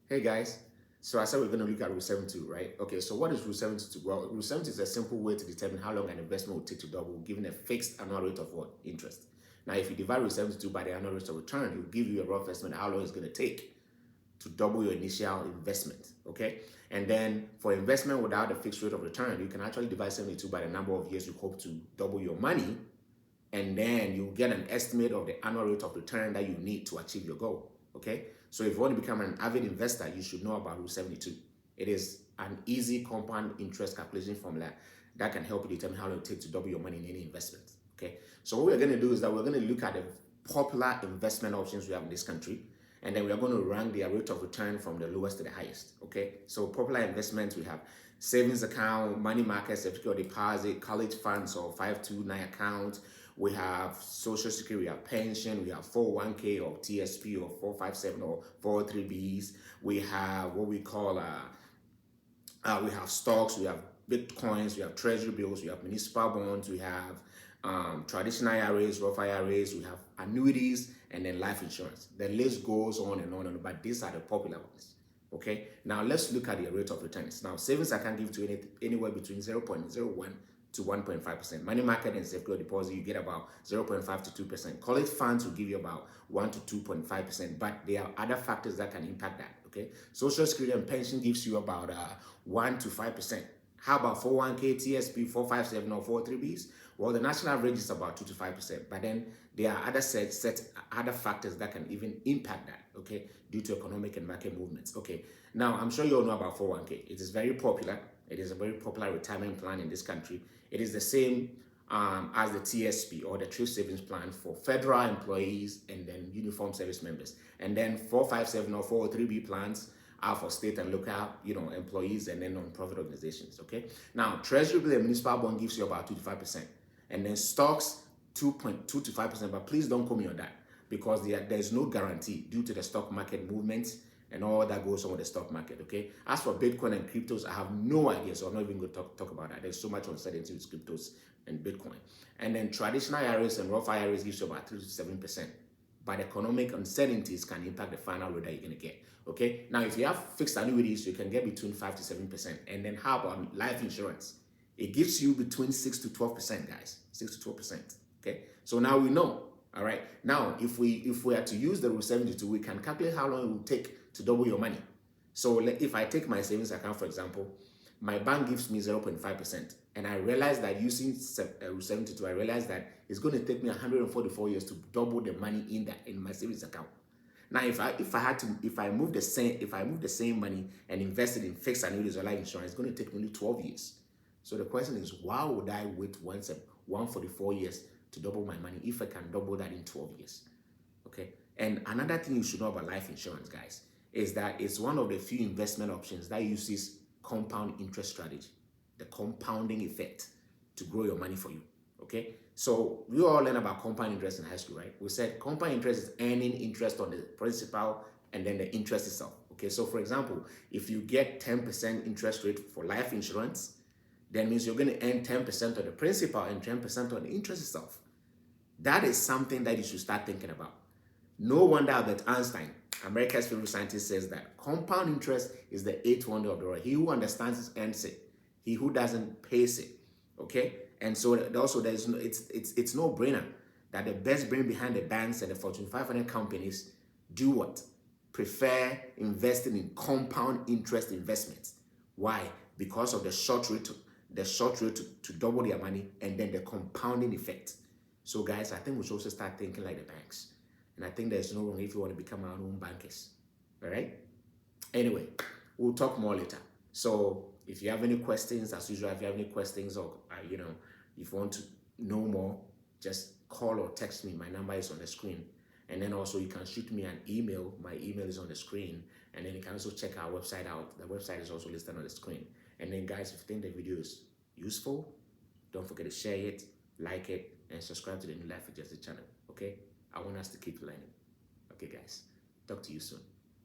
Hey guys, so I said we're going to look at Rule 72, right? Okay, so what is Rule 72? Well, Rule 70 is a simple way to determine how long an investment will take to double given a fixed annual rate of what? Interest. Now, if you divide Rule 72 by the annual rate of return, it will give you a rough estimate of how long it's going to take to double your initial investment, okay? And then for investment without a fixed rate of return, you can actually divide 72 by the number of years you hope to double your money, and then you get an estimate of the annual rate of return that you need to achieve your goal. Okay, so if you want to become an avid investor, you should know about Rule 72. It is an easy compound interest calculation formula that can help you determine how long it takes to double your money in any investment. Okay, so what we're going to do is that we're going to look at the popular investment options we have in this country, and then we are going to rank their rate of return from the lowest to the highest. Okay, so popular investments, we have savings account, money market, certificate of deposit, college funds or 529 accounts. We have social security, we have pension, we have 401k or TSP or 457 or 403bs. We have what we call we have stocks, we have bitcoins, we have treasury bills, we have municipal bonds, we have traditional IRAs, Roth IRAs, we have annuities, and then life insurance. The list goes on and on and on, but these are the popular ones. Okay, now let's look at the rate of returns. Now, savings account give to anywhere between 0.01 to 1.5%. Money market and secure deposit, you get about 0.5 to 2%. College funds will give you about 1 to 2.5%, but there are other factors that can impact that. Okay, social security and pension gives you about 1 to 5%. How about 401k, TSP, 457 or 403bs? Well, the national average is about 2 to 5%, but then there are other other factors that can even impact that, okay, due to economic and market movements. Okay, now I'm sure you all know about 401k. It is very popular. It is a very popular retirement plan in this country. It is the same as the TSP or the Trade Savings Plan for federal employees and then uniform service members. And then 457 or 403b plans are for state and local, employees and then non-profit organizations. Okay. Now, Treasury bill and municipal bond gives you about 2 to 5%, and then stocks 2.2 to 5%. But please don't quote me on that because there's no guarantee due to the stock market movements and all that goes on with the stock market. Okay. As for Bitcoin and cryptos, I have no idea, so I'm not even going to talk about that. There's so much uncertainty with cryptos and Bitcoin. And then traditional IRAs and Roth IRAs gives you about 3 to 7%. But economic uncertainties can impact the final rate that you're going to get. Okay. Now, if you have fixed annuities, you can get between 5 to 7%. And then how about life insurance? It gives you between 6 to 12%, guys. 6 to 12%. Okay. So now we know. All right. Now, if we are to use the Rule 72, we can calculate how long it will take to double your money. So if I take my savings account, for example, my bank gives me 0.5%, and I realize that using Rule 72, I realize that it's going to take me 144 years to double the money in my savings account. Now, if I move the same money and invest it in fixed annuities or life insurance, it's going to take me only 12 years. So the question is, why would I wait 144 years to double my money if I can double that in 12 years? Okay. And another thing you should know about life insurance, guys, is that it's one of the few investment options that uses compound interest strategy, the compounding effect, to grow your money for you. Okay. So we all learn about compound interest in high school, right? We said compound interest is earning interest on the principal and then the interest itself. Okay. So for example, if you get 10% interest rate for life insurance, that means you're going to earn 10% of the principal and 10% on the interest itself. That is something that you should start thinking about. No wonder Albert Einstein, America's favorite scientist, says that compound interest is the eighth wonder of the world. He who understands it earns it. He who doesn't pays it. Okay, and so also it's no brainer that the best brain behind the banks and the Fortune 500 companies do what? Prefer investing in compound interest investments. Why? Because of the short rate to double their money and then the compounding effect. So guys, I think we should also start thinking like the banks. And I think there's no wrong if you want to become our own bankers. All right? Anyway, we'll talk more later. So if you have any questions, as usual, if you have any questions or, if you want to know more, just call or text me. My number is on the screen. And then also you can shoot me an email. My email is on the screen. And then you can also check our website out. The website is also listed on the screen. And then guys, if you think the video is useful, don't forget to share it, like it, and subscribe to the New Life Adjusted channel. Okay? I want us to keep learning. Okay, guys. Talk to you soon.